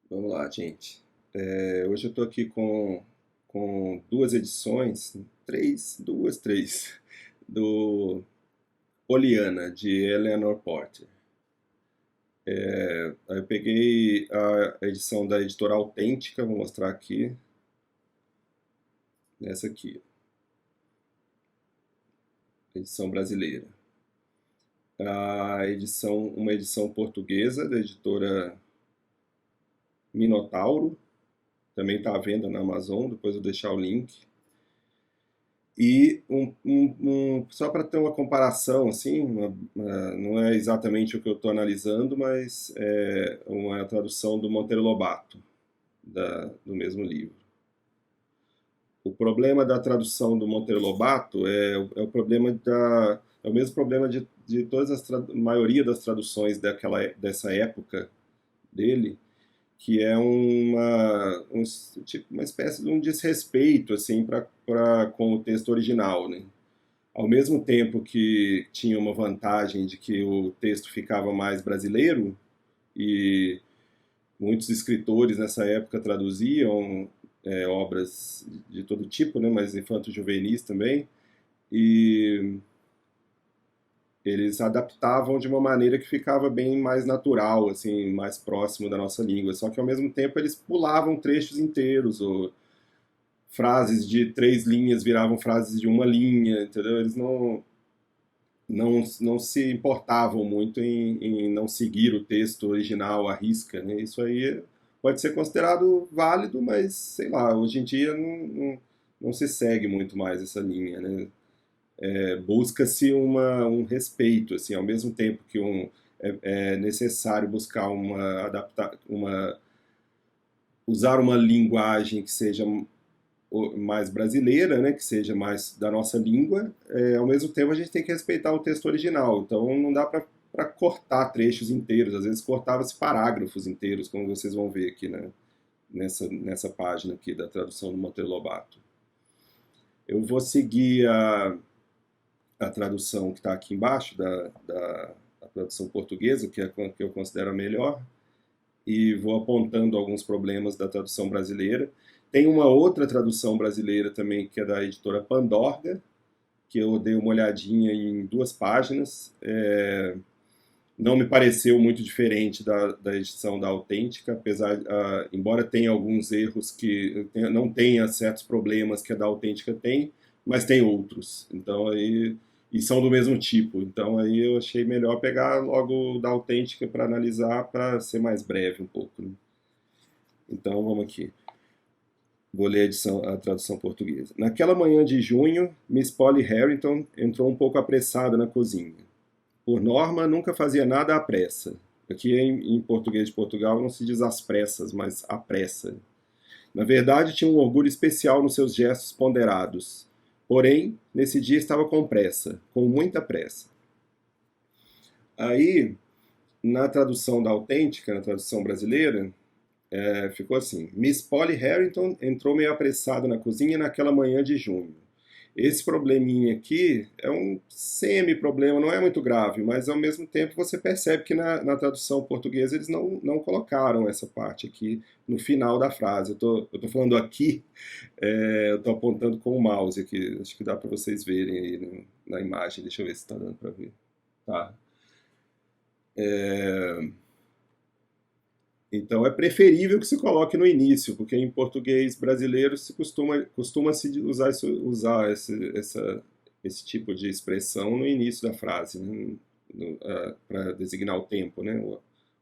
Vamos lá, gente. Hoje eu estou aqui com duas edições, três, do Poliana, de Eleanor Porter. Aí eu peguei a edição da editora Autêntica, vou mostrar aqui, nessa aqui, edição brasileira. Uma edição portuguesa da editora Minotauro, também está à venda na Amazon, depois eu vou deixar o link. E só para ter uma comparação, assim, não é exatamente o que eu estou analisando, mas é uma tradução do Monteiro Lobato, do mesmo livro. O problema da tradução do Monteiro Lobato é o problema é o mesmo problema de todas maioria das traduções dessa época dele, que é tipo, uma espécie de um desrespeito assim com o texto original, né? Ao mesmo tempo que tinha uma vantagem de que o texto ficava mais brasileiro, e muitos escritores nessa época traduziam obras de todo tipo, né, mas infanto-juvenis também, e eles adaptavam de uma maneira que ficava bem mais natural, assim, mais próximo da nossa língua. Só que ao mesmo tempo eles pulavam trechos inteiros, ou frases de 3 linhas viravam frases de uma linha, entendeu? Eles não se importavam muito em não seguir o texto original à risca, né? Isso aí pode ser considerado válido, mas sei lá, hoje em dia não se segue muito mais essa linha, né? Busca-se um respeito, assim, ao mesmo tempo que é necessário buscar usar uma linguagem que seja mais brasileira, né, que seja mais da nossa língua, ao mesmo tempo a gente tem que respeitar o texto original, então não dá para cortar trechos inteiros, às vezes cortava-se parágrafos inteiros, como vocês vão ver aqui, né, nessa página aqui da tradução do Monteiro Lobato. Eu vou seguir a tradução que está aqui embaixo, da tradução portuguesa, que é a que eu considero a melhor, e vou apontando alguns problemas da tradução brasileira. Tem uma outra tradução brasileira também, que é da editora Pandorga, que eu dei uma olhadinha em 2 páginas. Não me pareceu muito diferente da edição da Autêntica, embora tenha alguns erros que não tenha certos problemas que a da Autêntica tem, mas tem outros. Então aí e são do mesmo tipo. Então aí eu achei melhor pegar logo da Autêntica para analisar, para ser mais breve um pouco, né? Então vamos aqui. Vou ler a tradução portuguesa. Naquela manhã de junho, Miss Polly Harrington entrou um pouco apressada na cozinha. Por norma, nunca fazia nada à pressa. Aqui em português de Portugal não se diz às pressas, mas à pressa. Na verdade, tinha um orgulho especial nos seus gestos ponderados. Porém, nesse dia estava com pressa, com muita pressa. Aí, na tradução da Autêntica, na tradução brasileira, ficou assim: Miss Polly Harrington entrou meio apressada na cozinha naquela manhã de junho. Esse probleminha aqui é um semi-problema, não é muito grave, mas ao mesmo tempo você percebe que na tradução portuguesa eles não colocaram essa parte aqui no final da frase. Eu tô falando aqui, eu tô apontando com o mouse aqui, acho que dá para vocês verem aí na imagem, deixa eu ver se está dando para ver. Tá. Então é preferível que se coloque no início, porque em português brasileiro costuma-se usar esse tipo de expressão no início da frase, né? Para designar o tempo, né?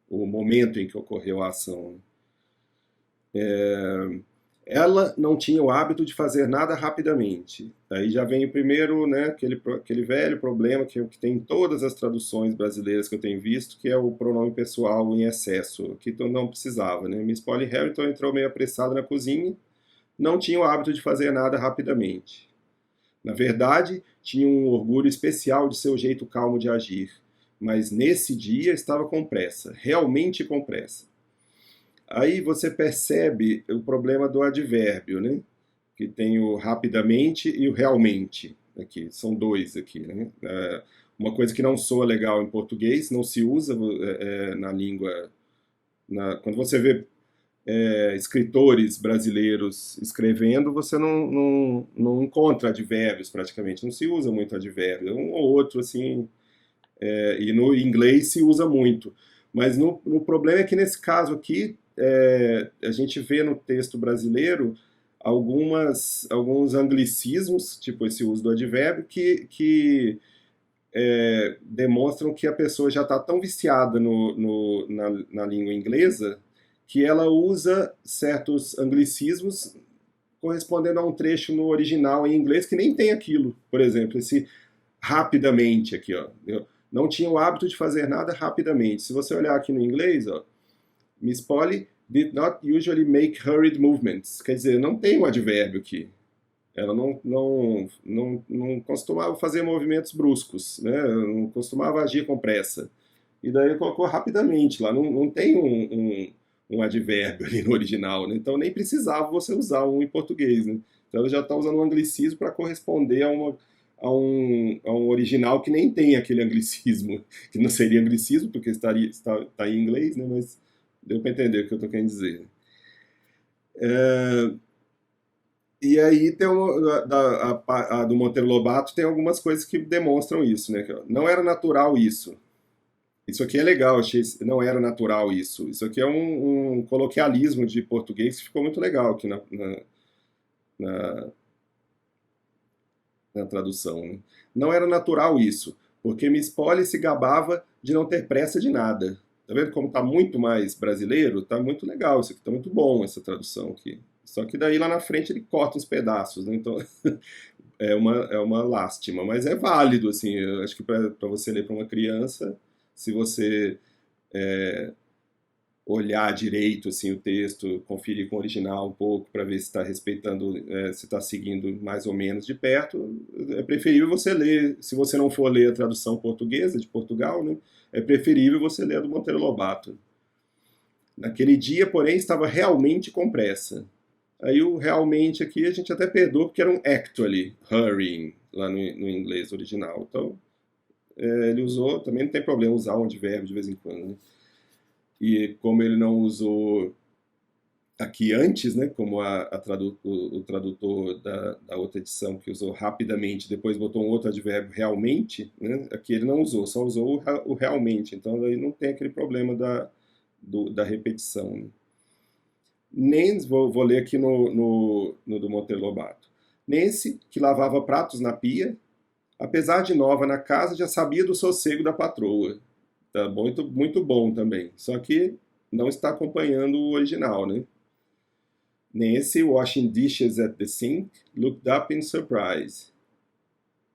O momento em que ocorreu a ação. Ela não tinha o hábito de fazer nada rapidamente. Aí já vem o primeiro, né, aquele velho problema que tem em todas as traduções brasileiras que eu tenho visto, que é o pronome pessoal em excesso, que tu não precisava, né? Miss Polly Harrington entrou meio apressada na cozinha, não tinha o hábito de fazer nada rapidamente. Na verdade, tinha um orgulho especial de seu jeito calmo de agir, mas nesse dia estava com pressa, realmente com pressa. Aí você percebe o problema do advérbio, né? Que tem o rapidamente e o realmente. Aqui, são dois aqui, né? Uma coisa que não soa legal em português, não se usa na língua. Quando você vê escritores brasileiros escrevendo, você não encontra advérbios praticamente, não se usa muito advérbio, um ou outro assim, e no inglês se usa muito. Mas no problema é que nesse caso aqui, a gente vê no texto brasileiro alguns anglicismos, tipo esse uso do advérbio, que demonstram que a pessoa já está tão viciada na língua inglesa que ela usa certos anglicismos correspondendo a um trecho no original em inglês que nem tem aquilo. Por exemplo, esse rapidamente aqui, ó. Eu não tinha o hábito de fazer nada rapidamente. Se você olhar aqui no inglês, ó, Miss Polly did not usually make hurried movements. Quer dizer, não tem um advérbio aqui. Ela não costumava fazer movimentos bruscos, né? Não costumava agir com pressa. E daí ele colocou rapidamente lá. Não tem um advérbio ali no original, né? Então nem precisava você usar um em português, né? Então ela já está usando um anglicismo para corresponder a um original que nem tem aquele anglicismo, que não seria anglicismo, porque está em inglês, né? Mas deu para entender o que eu estou querendo dizer. E aí tem a do Monteiro Lobato tem algumas coisas que demonstram isso, né? Não era natural isso. Isso aqui é legal, achei, não era natural isso. Isso aqui é um coloquialismo de português que ficou muito legal aqui na, na tradução, né? Não era natural isso, porque Miss Polly se gabava de não ter pressa de nada. Tá vendo como tá muito mais brasileiro? Tá muito legal, isso aqui tá muito bom, essa tradução aqui. Só que daí lá na frente ele corta uns pedaços, né? Então é uma lástima, mas é válido, assim, eu acho que para você ler para uma criança, se você olhar direito assim o texto, conferir com o original um pouco para ver se está respeitando, se está seguindo mais ou menos de perto, é preferível você ler, se você não for ler a tradução portuguesa de Portugal, né, é preferível você ler a do Monteiro Lobato. Naquele dia, porém, estava realmente com pressa. Aí o realmente aqui a gente até perdoa porque era um actually, hurrying, lá no inglês original. Então, ele usou, também não tem problema usar um advérbio de vez em quando, né? E como ele não usou aqui antes, né, como o tradutor da outra edição que usou rapidamente, depois botou um outro advérbio realmente, né, aqui ele não usou, só usou o realmente. Então aí não tem aquele problema da repetição, né? Nem vou ler aqui no do Monteiro Lobato. Nancy, que lavava pratos na pia, apesar de nova na casa, já sabia do sossego da patroa. Tá muito, muito bom também. Só que não está acompanhando o original, né? Nancy, washing dishes at the sink, looked up in surprise.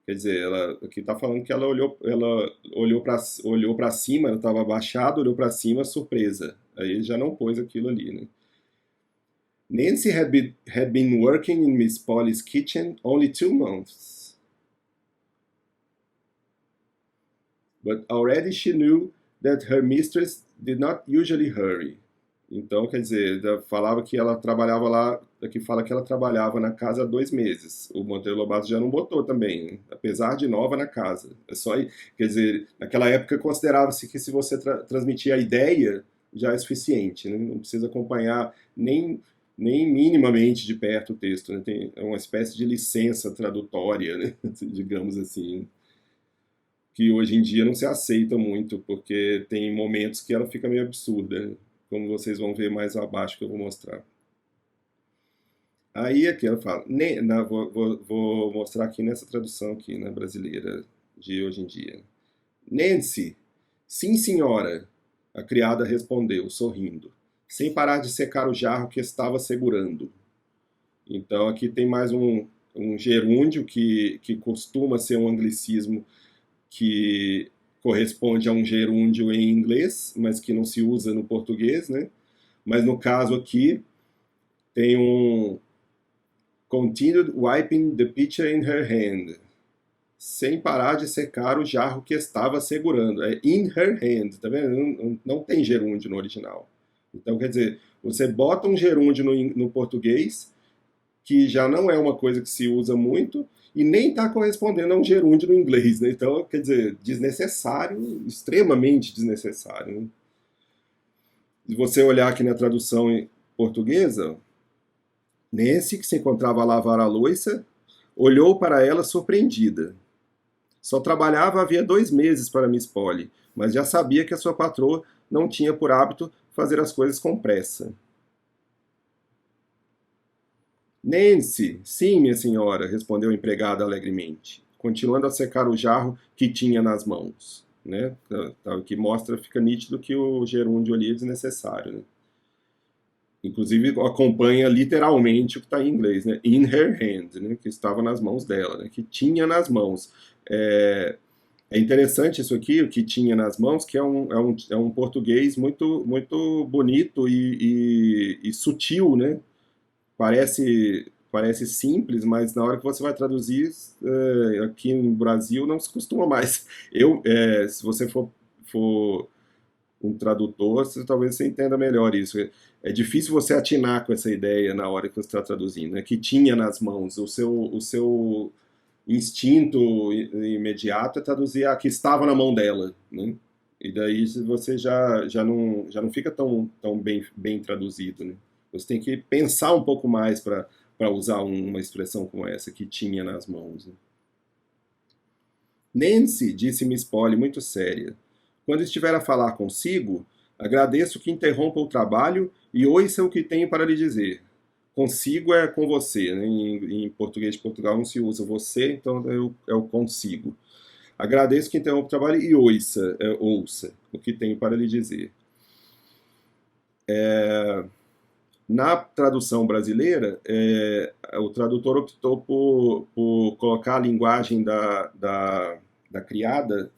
Quer dizer, ela aqui está falando que ela olhou para cima, ela estava abaixada, olhou para cima, surpresa. Aí já não pôs aquilo ali, né? Nancy had been working in Miss Polly's kitchen only 2 months. But already she knew that her mistress did not usually hurry. Então, quer dizer, falava que ela trabalhava lá, aqui fala que ela trabalhava na casa há 2 meses. O Monteiro Lobato já não botou também, né? Apesar de nova na casa. É só, quer dizer, naquela época considerava-se que se você transmitir a ideia, já é suficiente, né? Não precisa acompanhar nem minimamente de perto o texto, né? É uma espécie de licença tradutória, né? Digamos assim, que hoje em dia não se aceita muito, porque tem momentos que ela fica meio absurda, né? Como vocês vão ver mais abaixo que eu vou mostrar. Aí aqui ela fala, vou mostrar aqui nessa tradução aqui, na brasileira de hoje em dia. Nancy, sim senhora, a criada respondeu, sorrindo, sem parar de secar o jarro que estava segurando. Então aqui tem mais um gerúndio que costuma ser um anglicismo que corresponde a um gerúndio em inglês, mas que não se usa no português, né? Mas no caso aqui tem um continued wiping the pitcher in her hand, sem parar de secar o jarro que estava segurando. É in her hand, tá vendo? Não tem gerúndio no original. Então, quer dizer, você bota um gerúndio no português, que já não é uma coisa que se usa muito, e nem está correspondendo a um gerúndio no inglês, né? Então, quer dizer, desnecessário, extremamente desnecessário, né? Se você olhar aqui na tradução portuguesa, Nancy, que se encontrava a lavar a louça, olhou para ela surpreendida. Só trabalhava havia 2 meses para Miss Polly, mas já sabia que a sua patroa não tinha por hábito fazer as coisas com pressa. Nancy, sim, minha senhora, respondeu a empregada alegremente, continuando a secar o jarro que tinha nas mãos. Né? O que mostra, fica nítido que o gerúndio ali é desnecessário. Né? Inclusive acompanha literalmente o que está em inglês, né? In her hand, né? Que estava nas mãos dela, né? Que tinha nas mãos. É interessante isso aqui, o que tinha nas mãos, que é um português muito, muito bonito e sutil, né? Parece simples, mas na hora que você vai traduzir, aqui no Brasil não se costuma mais. Se você for um tradutor, talvez você entenda melhor isso. É difícil você atinar com essa ideia na hora que você está traduzindo, né? Que tinha nas mãos. O seu instinto imediato é traduzir que estava na mão dela, né? E daí você já não fica tão bem traduzido, né? Você tem que pensar um pouco mais para usar uma expressão como essa, que tinha nas mãos. Né? Nancy, disse Miss Polly muito séria, quando estiver a falar consigo, agradeço que interrompa o trabalho e ouça o que tenho para lhe dizer. Consigo é com você, né? Em português de Portugal não se usa você, então é o consigo. Agradeço que interrompa o trabalho e ouça o que tenho para lhe dizer. Na tradução brasileira, o tradutor optou por colocar a linguagem da criada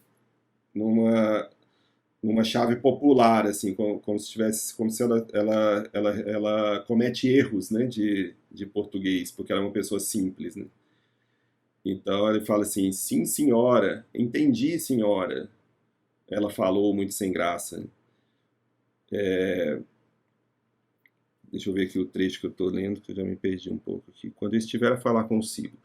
numa chave popular, assim, como se ela comete erros, né, de português, porque ela é uma pessoa simples, né? Então ele fala assim, sim, senhora, entendi, senhora. Ela falou muito sem graça. Né? Deixa eu ver aqui o trecho que eu estou lendo, que eu já me perdi um pouco aqui. Quando eu estiver a falar consigo.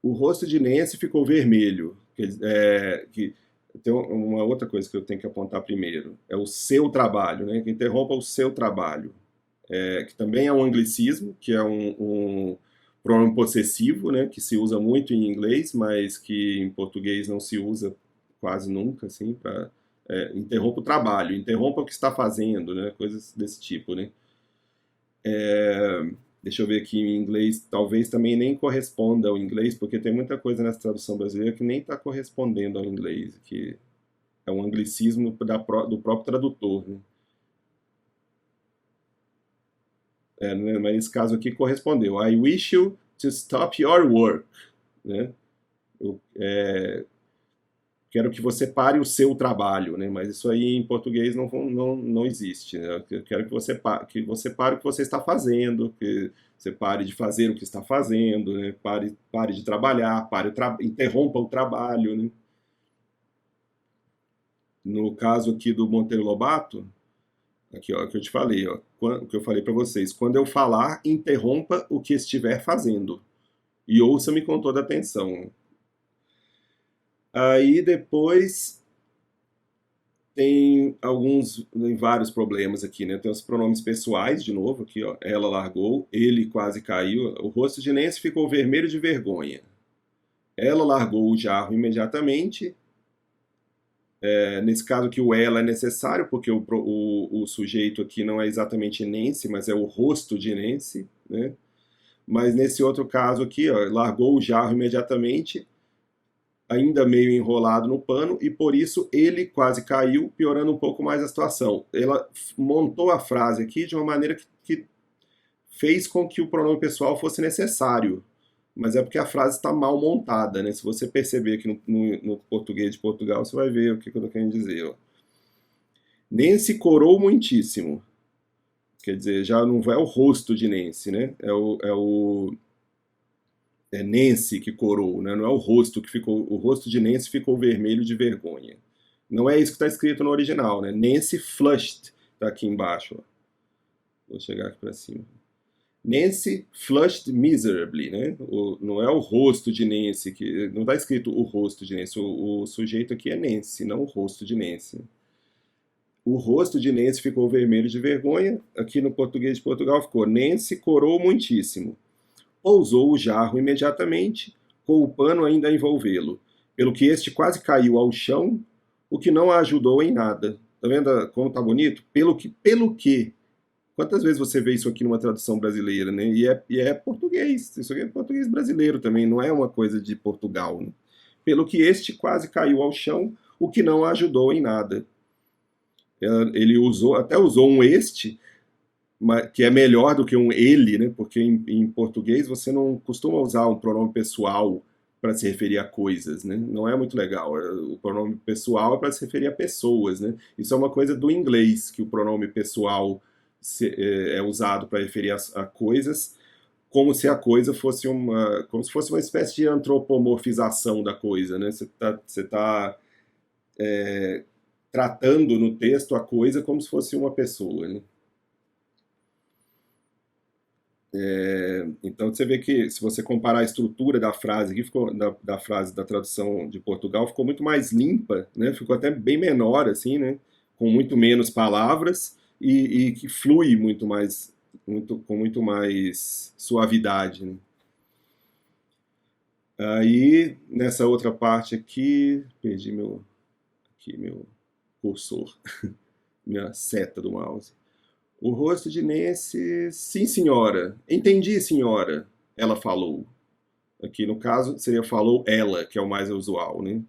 O rosto de Nancy ficou vermelho. Que tem uma outra coisa que eu tenho que apontar primeiro. É o seu trabalho, né? Que interrompa o seu trabalho. Que também é um anglicismo, que é um pronome possessivo, né? Que se usa muito em inglês, mas que em português não se usa quase nunca, assim, para interrompa o trabalho, interrompa o que está fazendo, né? Coisas desse tipo, né? Deixa eu ver aqui em inglês, talvez também nem corresponda ao inglês, porque tem muita coisa nessa tradução brasileira que nem está correspondendo ao inglês, que é um anglicismo do próprio tradutor, né? Mas nesse caso aqui correspondeu. I wish you to stop your work, né? Eu, quero que você pare o seu trabalho, né? Mas isso aí em português não existe. Né? Eu quero que você pare o que você está fazendo, que você pare de fazer o que está fazendo, né? Pare de trabalhar, interrompa o trabalho. Né? No caso aqui do Monteiro Lobato, aqui ó, que eu te falei, ó, o que eu falei para vocês, quando eu falar, interrompa o que estiver fazendo e ouça-me com toda atenção. Aí depois tem vários problemas aqui, né? Tem os pronomes pessoais, de novo, aqui, ó. Ela largou, ele quase caiu. O rosto de Nancy ficou vermelho de vergonha. Ela largou o jarro imediatamente. Nesse caso aqui o ela é necessário, porque o sujeito aqui não é exatamente Nancy, mas é o rosto de Nancy, né? Mas nesse outro caso aqui, ó, largou o jarro imediatamente, ainda meio enrolado no pano, e por isso ele quase caiu, piorando um pouco mais a situação. Ela montou a frase aqui de uma maneira que fez com que o pronome pessoal fosse necessário, mas é porque a frase está mal montada, né? Se você perceber aqui no português de Portugal, você vai ver o que eu estou querendo dizer. Ó. Nancy corou muitíssimo. Quer dizer, já não é o rosto de Nancy, né? É Nancy que corou, né? Não é o rosto que ficou. O rosto de Nancy ficou vermelho de vergonha. Não é isso que está escrito no original, né? Nancy flushed, está aqui embaixo. Ó. Vou chegar aqui para cima. Nancy flushed miserably, né? Não é o rosto de Nancy, que não está escrito o rosto de Nancy. O sujeito aqui é Nancy, não o rosto de Nancy. O rosto de Nancy ficou vermelho de vergonha. Aqui no português de Portugal ficou: Nancy corou muitíssimo. Pousou o jarro imediatamente, com o pano ainda a envolvê-lo, pelo que este quase caiu ao chão, o que não a ajudou em nada. Tá vendo como tá bonito? Pelo que. Quantas vezes você vê isso aqui numa tradução brasileira, né? E é português. Isso aqui é português brasileiro também, não é uma coisa de Portugal, né? Pelo que este quase caiu ao chão, o que não a ajudou em nada. Ele até usou um este, que é melhor do que um ele, né? Porque em português você não costuma usar um pronome pessoal para se referir a coisas, né? Não é muito legal. O pronome pessoal é para se referir a pessoas, né? Isso é uma coisa do inglês, que o pronome pessoal é usado para referir a coisas, como se a coisa fosse como se fosse uma espécie de antropomorfização da coisa, né? Você tá tratando no texto a coisa como se fosse uma pessoa, né? Então você vê que se você comparar a estrutura da frase aqui, da frase da tradução de Portugal, ficou muito mais limpa, né? Ficou até bem menor, assim, né? Com muito menos palavras e que flui muito mais, com muito mais suavidade, né? Aí, nessa outra parte aqui, perdi meu cursor, minha seta do mouse. O rosto de Nancy, sim, senhora. Entendi, senhora. Ela falou. Aqui no caso seria falou ela, que é o mais usual, né?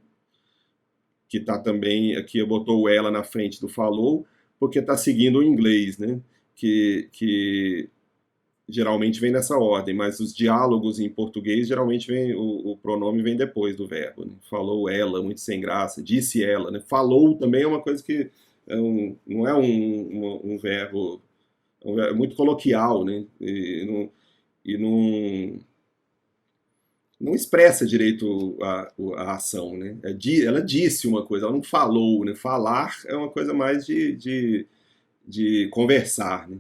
Que tá também, aqui botou o ela na frente do falou, porque tá seguindo o inglês, né? Que geralmente vem nessa ordem, mas os diálogos em português geralmente vem o pronome vem depois do verbo, né? Falou ela, muito sem graça, disse ela, né? Falou também é uma coisa que não é um verbo, é muito coloquial, né? E não expressa direito a ação, né? Ela disse uma coisa, ela não falou, né? Falar é uma coisa mais de conversar, né?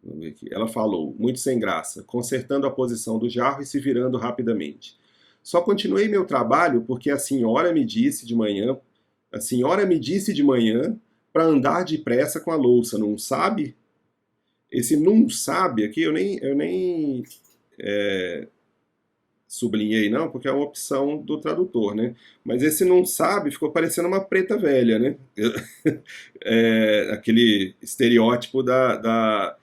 Vamos ver aqui. Ela falou, muito sem graça, consertando a posição do jarro e se virando rapidamente. Só continuei meu trabalho porque a senhora me disse de manhã para andar depressa com a louça, não sabe? Esse não sabe aqui eu nem sublinhei não, porque é uma opção do tradutor, né? Mas esse não sabe ficou parecendo uma preta velha, né? Aquele estereótipo da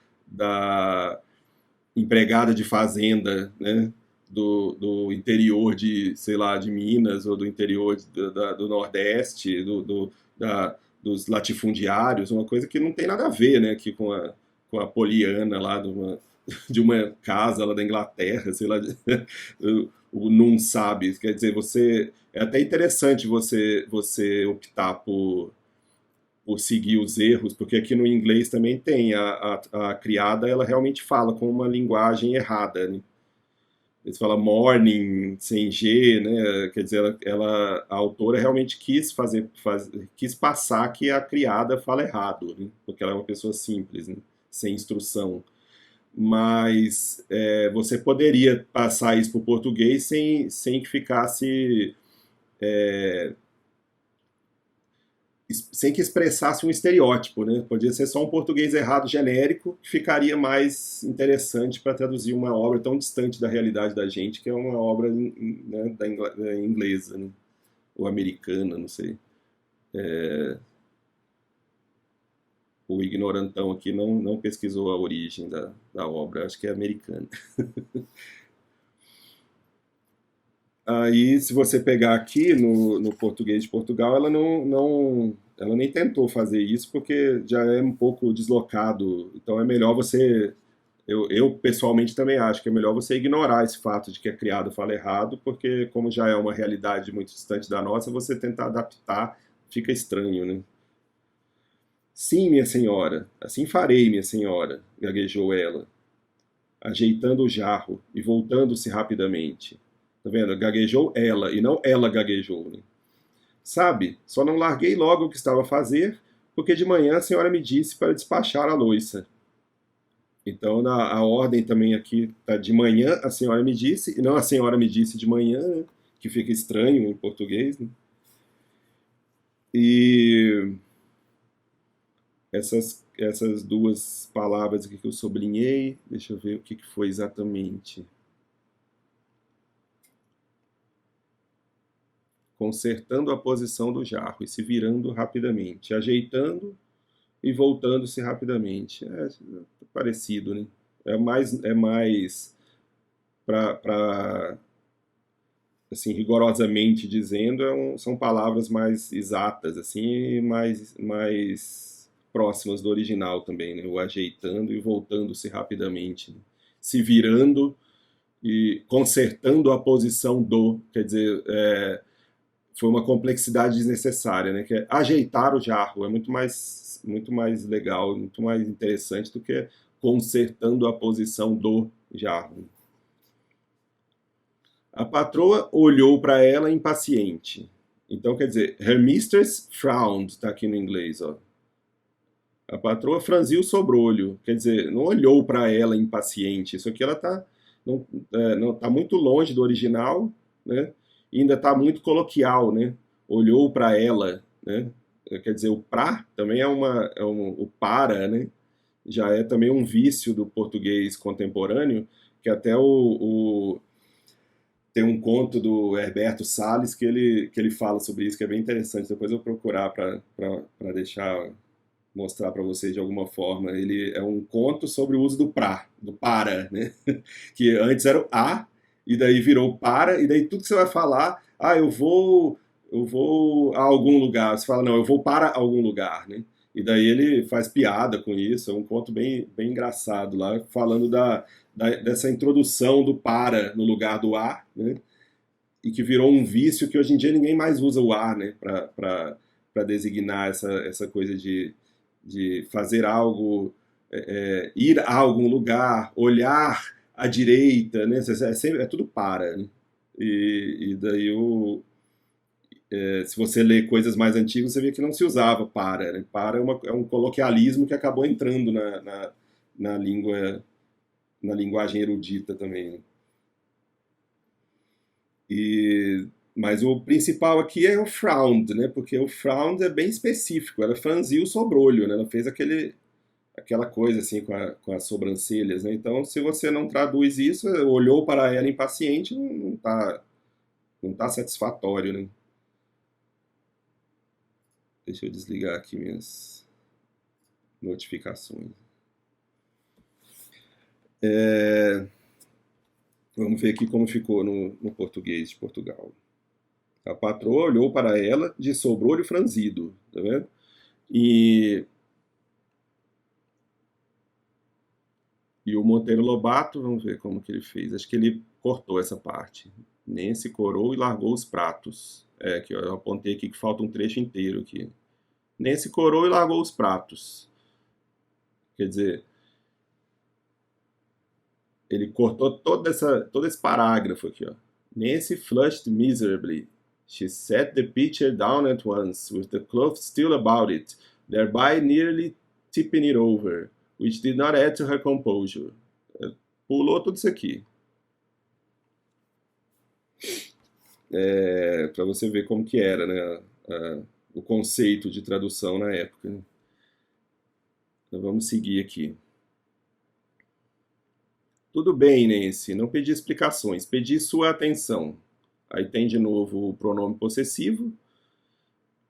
empregada de fazenda, né? Do interior de, sei lá, de Minas ou do interior do Nordeste, dos latifundiários, uma coisa que não tem nada a ver, né? Aqui com a Poliana lá de uma casa lá da Inglaterra, sei lá, o não sabe. Quer dizer, é até interessante você optar por seguir os erros, porque aqui no inglês também tem a criada, ela realmente fala com uma linguagem errada, né? Eles falam morning sem G, né? Quer dizer, a autora realmente quis passar que a criada fala errado, né? Porque ela é uma pessoa simples, né? Sem instrução. Mas você poderia passar isso para o português sem que ficasse sem que expressasse um estereótipo, né? Podia ser só um português errado genérico que ficaria mais interessante para traduzir uma obra tão distante da realidade da gente, que é uma obra, né, da inglesa, né? Ou americana, não sei. O ignorantão aqui não pesquisou a origem da obra, acho que é americana. Aí, se você pegar aqui no português de Portugal, ela nem tentou fazer isso porque já é um pouco deslocado. Então é melhor você. Eu pessoalmente também acho que é melhor você ignorar esse fato de que a criada fala errado, porque como já é uma realidade muito distante da nossa, você tentar adaptar fica estranho, né? Sim, minha senhora, assim farei, minha senhora, gaguejou ela, ajeitando o jarro e voltando-se rapidamente. Tá vendo? Gaguejou ela e não ela gaguejou, né? Sabe, só não larguei logo o que estava a fazer, porque de manhã a senhora me disse para despachar a louça. Então a ordem também aqui tá de manhã a senhora me disse, e não a senhora me disse de manhã, né? que fica estranho em português, né? E essas duas palavras aqui que eu sublinhei, deixa eu ver o que foi exatamente. Consertando a posição do jarro e se virando rapidamente, ajeitando e voltando-se rapidamente. É parecido, né? É mais para assim, rigorosamente dizendo, são palavras mais exatas, assim, e mais próximas do original também, né? O ajeitando e voltando-se rapidamente, né? Se virando e consertando a posição do, quer dizer, foi uma complexidade desnecessária, né? Que é ajeitar o jarro, é muito mais legal, muito mais interessante do que consertando a posição do jarro. A patroa olhou para ela impaciente. Então, quer dizer, her mistress frowned, está aqui no inglês, ó. A patroa franziu o sobrolho, quer dizer, não olhou para ela impaciente. Isso aqui ela tá, não, tá muito longe do original, né? E ainda está muito coloquial, né? Olhou para ela, né? Quer dizer, o pra também o para, né? Já é também um vício do português contemporâneo, que até tem um conto do Herberto Salles que ele fala sobre isso, que é bem interessante. Depois eu vou procurar para mostrar para vocês de alguma forma. Ele é um conto sobre o uso do pra, do para, né? Que antes era o a, e daí virou para, e daí tudo que você vai falar, eu vou a algum lugar. Você fala, não, eu vou para algum lugar, né? E daí ele faz piada com isso, é um conto bem engraçado lá, falando dessa introdução do para no lugar do a, né? E que virou um vício que hoje em dia ninguém mais usa o a, né? Para designar essa coisa de fazer algo, ir a algum lugar, olhar à direita, né? É tudo para, né? E daí se você lê coisas mais antigas, você vê que não se usava para, né? Para é um coloquialismo que acabou entrando na língua, na linguagem erudita também, né? Mas o principal aqui é o frowned, né? Porque o frowned é bem específico. Ela franziu o sobrolho, né? Ela fez aquela coisa assim com as sobrancelhas, né? Então, se você não traduz isso, olhou para ela impaciente, não tá satisfatório, né? Deixa eu desligar aqui minhas notificações. Vamos ver aqui como ficou no português de Portugal. A patroa olhou para ela de sobrolho franzido, tá vendo? E o Monteiro Lobato, vamos ver como que ele fez. Acho que ele cortou essa parte. Nancy corou e largou os pratos. Aqui, ó, eu apontei aqui que falta um trecho inteiro aqui. Nancy corou e largou os pratos. Quer dizer, ele cortou todo esse parágrafo aqui, ó. Nancy flushed miserably. She set the pitcher down at once, with the cloth still about it, thereby nearly tipping it over, which did not add to her composure. Pulou tudo isso aqui. Para você ver como que era, né, o conceito de tradução na época, né? Então vamos seguir aqui. Tudo bem, Nancy, não pedi explicações, pedi sua atenção. Aí tem de novo o pronome possessivo.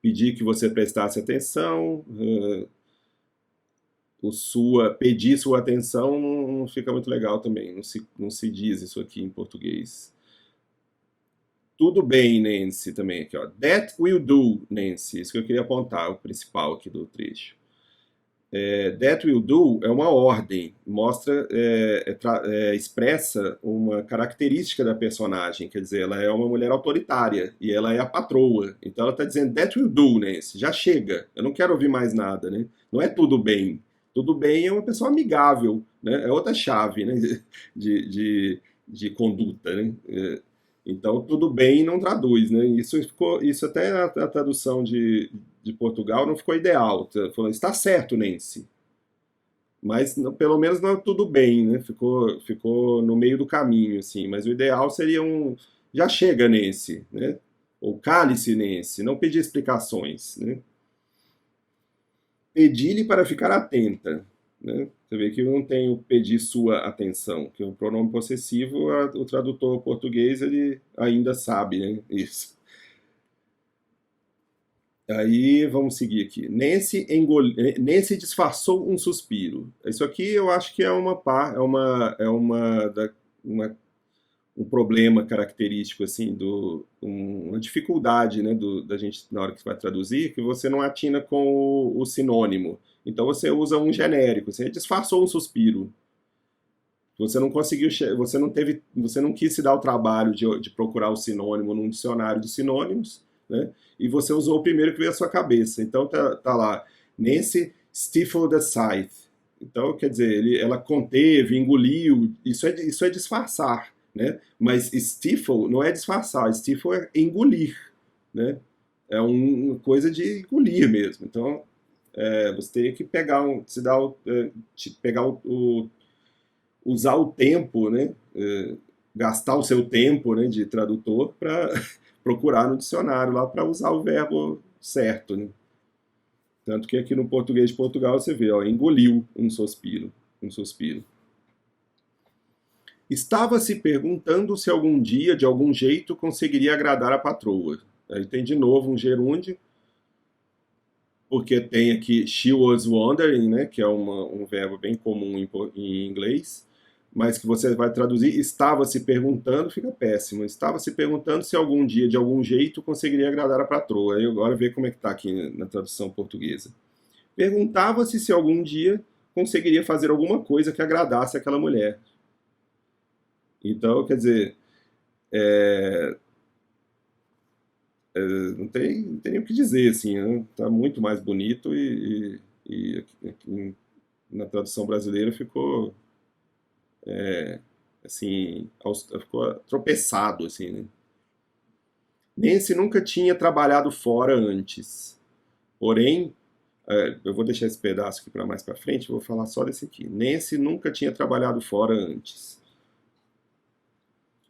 Pedi que você prestasse atenção. Pedir sua atenção não fica muito legal também. Não se diz isso aqui em português. Tudo bem, Nancy, também aqui, ó. That will do, Nancy. Isso que eu queria apontar, o principal aqui do trecho. That will do é uma ordem, mostra, expressa uma característica da personagem, quer dizer, ela é uma mulher autoritária e ela é a patroa, então ela está dizendo that will do, né? Já chega, eu não quero ouvir mais nada, né? Não é tudo bem. Tudo bem é uma pessoa amigável, né? É outra chave, né? de conduta, né? Então tudo bem não traduz, né? Isso até a tradução de Portugal não ficou ideal. Falando, está certo, Nancy. Mas pelo menos não é tudo bem, né? Ficou no meio do caminho, assim. Mas o ideal seria já chega nesse, né? Ou cale-se nesse, não pedir explicações, né? Pedir-lhe para ficar atenta, né? Você vê que não tem o pedir sua atenção, que o pronome possessivo, o tradutor português, ele ainda sabe, né? Isso. Aí vamos seguir aqui. Nesse disfarçou um suspiro. Isso aqui eu acho que é um problema característico assim uma dificuldade, né, da gente na hora que vai traduzir, que você não atina com o sinônimo. Então você usa um genérico. Você disfarçou um suspiro. Você não conseguiu, você não quis se dar o trabalho de procurar o sinônimo num dicionário de sinônimos, né? E você usou o primeiro que veio à sua cabeça. Então tá lá, nesse stifle the scythe. Então, quer dizer, ela conteve, engoliu, isso é disfarçar, né? Mas stifle não é disfarçar, stifle é engolir, né? É uma coisa de engolir mesmo. Então, você teria que pegar usar o tempo, né? Gastar o seu tempo, né, de tradutor para procurar no dicionário lá para usar o verbo certo, né? Tanto que aqui no português de Portugal você vê, ó, engoliu um suspiro, um suspiro. Estava se perguntando se algum dia, de algum jeito, conseguiria agradar a patroa. Aí tem de novo um gerúndio, porque tem aqui she was wondering, né, que é um verbo bem comum em inglês, mas que você vai traduzir, estava se perguntando, fica péssimo. Estava se perguntando se algum dia, de algum jeito, conseguiria agradar a patroa. Aí agora vê como é que está aqui na tradução portuguesa. Perguntava-se se algum dia conseguiria fazer alguma coisa que agradasse aquela mulher. Então, quer dizer, não tem nem o que dizer, assim, né? Tá muito mais bonito e aqui, na tradução brasileira ficou assim, ficou tropeçado, assim, né? Nancy nunca tinha trabalhado fora antes. Porém, eu vou deixar esse pedaço aqui para mais para frente, vou falar só desse aqui. Nancy nunca tinha trabalhado fora antes.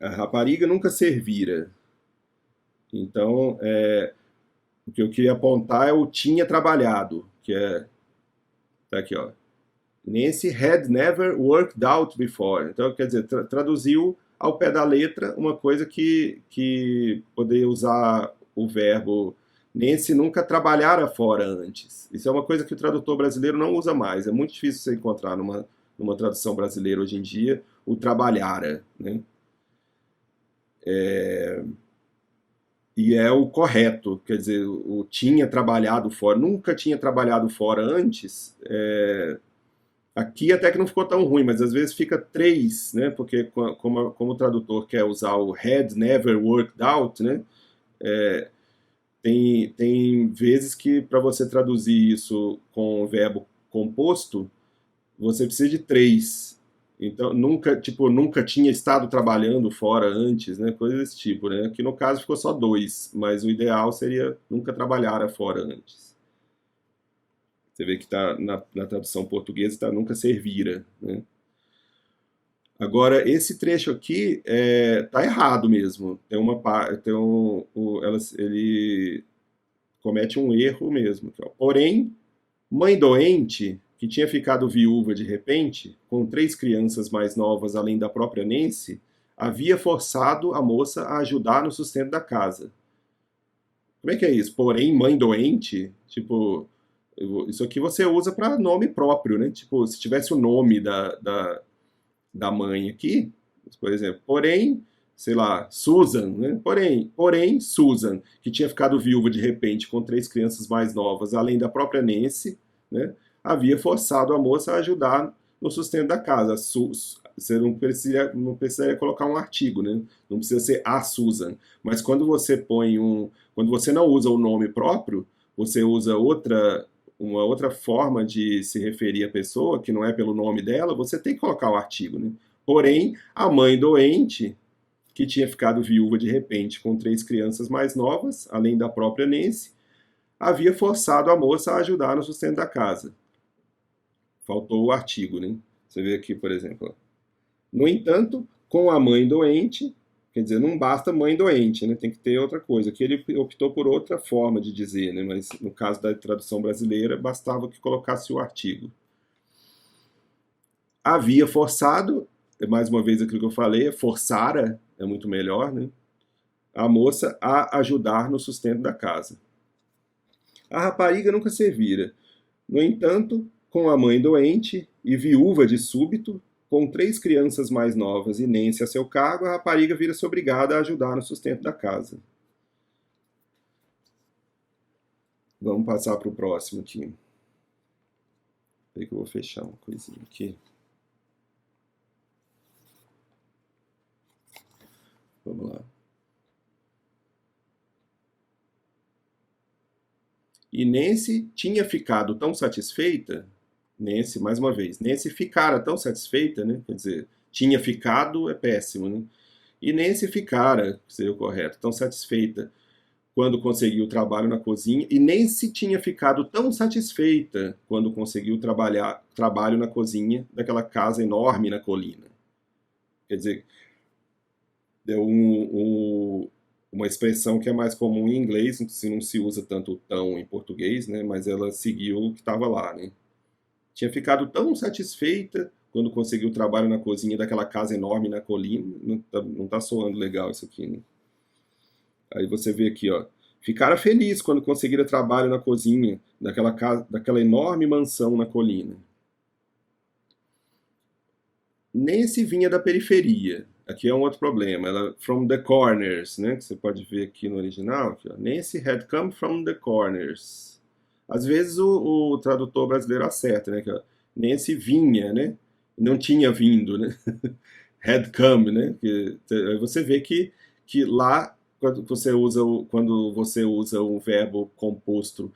A rapariga nunca servira. Então, o que eu queria apontar é o tinha trabalhado, que tá aqui, ó. Nancy had never worked out before. Então, quer dizer, traduziu ao pé da letra uma coisa que poderia usar o verbo Nancy nunca trabalhara fora antes. Isso é uma coisa que o tradutor brasileiro não usa mais. É muito difícil você encontrar numa tradução brasileira hoje em dia o trabalhara, né? E é o correto, quer dizer, o tinha trabalhado fora, nunca tinha trabalhado fora antes. Aqui até que não ficou tão ruim, mas às vezes fica 3, né? Porque como o tradutor quer usar o had never worked out, né? Tem vezes que para você traduzir isso com o verbo composto, você precisa de 3. Então, nunca tinha estado trabalhando fora antes, né? Coisa desse tipo, né? Aqui no caso ficou só 2, mas o ideal seria nunca trabalhara fora antes. Você vê que tá na tradução portuguesa está nunca servira, né? Agora, esse trecho aqui tá errado mesmo. Ele comete um erro mesmo. Porém, mãe doente, que tinha ficado viúva de repente, com 3 crianças mais novas além da própria Nancy, havia forçado a moça a ajudar no sustento da casa. Como é que é isso? Porém, mãe doente, tipo, isso aqui você usa para nome próprio, né? Tipo, se tivesse o nome da mãe aqui, por exemplo, porém, sei lá, Susan, né? Porém, Susan, que tinha ficado viúva de repente com 3 crianças mais novas, além da própria Nancy, né? Havia forçado a moça a ajudar no sustento da casa. Você não precisaria colocar um artigo, né? Não precisa ser a Susan. Mas quando você quando você não usa o nome próprio, você usa uma outra forma de se referir à pessoa, que não é pelo nome dela, você tem que colocar o artigo, né? Porém, a mãe doente, que tinha ficado viúva de repente com 3 crianças mais novas, além da própria Nancy, havia forçado a moça a ajudar no sustento da casa. Faltou o artigo, né? Você vê aqui, por exemplo. No entanto, com a mãe doente, Quer dizer, não basta mãe doente, né? Tem que ter outra coisa. Aqui ele optou por outra forma de dizer, né? Mas no caso da tradução brasileira, bastava que colocasse o artigo. Havia forçado, mais uma vez aquilo que eu falei, forçara, é muito melhor, né? A moça a ajudar no sustento da casa. A rapariga nunca servira. No entanto, com a mãe doente e viúva de súbito, com 3 crianças mais novas e Nancy a seu cargo, a rapariga vira-se obrigada a ajudar no sustento da casa. Vamos passar para o próximo aqui. Peraí que eu vou fechar uma coisinha aqui. Vamos lá. E Nancy tinha ficado tão satisfeita, Nancy, mais uma vez, Nancy ficara tão satisfeita, né? Quer dizer, tinha ficado é péssimo, né? E Nancy ficara, seria o correto, tão satisfeita quando conseguiu trabalho na cozinha, e Nancy tinha ficado tão satisfeita quando conseguiu trabalho na cozinha daquela casa enorme na colina. Quer dizer, é uma expressão que é mais comum em inglês, se não se usa tanto o tão em português, né? Mas ela seguiu o que estava lá, né? Tinha ficado tão satisfeita quando conseguiu trabalho na cozinha daquela casa enorme na colina. Não tá soando legal isso aqui, né? Aí você vê aqui, ó. Ficara feliz quando conseguira trabalho na cozinha daquela casa, daquela enorme mansão na colina. Nancy vinha da periferia. Aqui é um outro problema. Ela from the corners, né? Que você pode ver aqui no original. Aqui, ó. Nancy had come from the corners. Às vezes o tradutor brasileiro acerta, né? Que, ó, Nancy vinha, né? Não tinha vindo, né? Had come, né? Aí você vê que lá quando você usa um verbo composto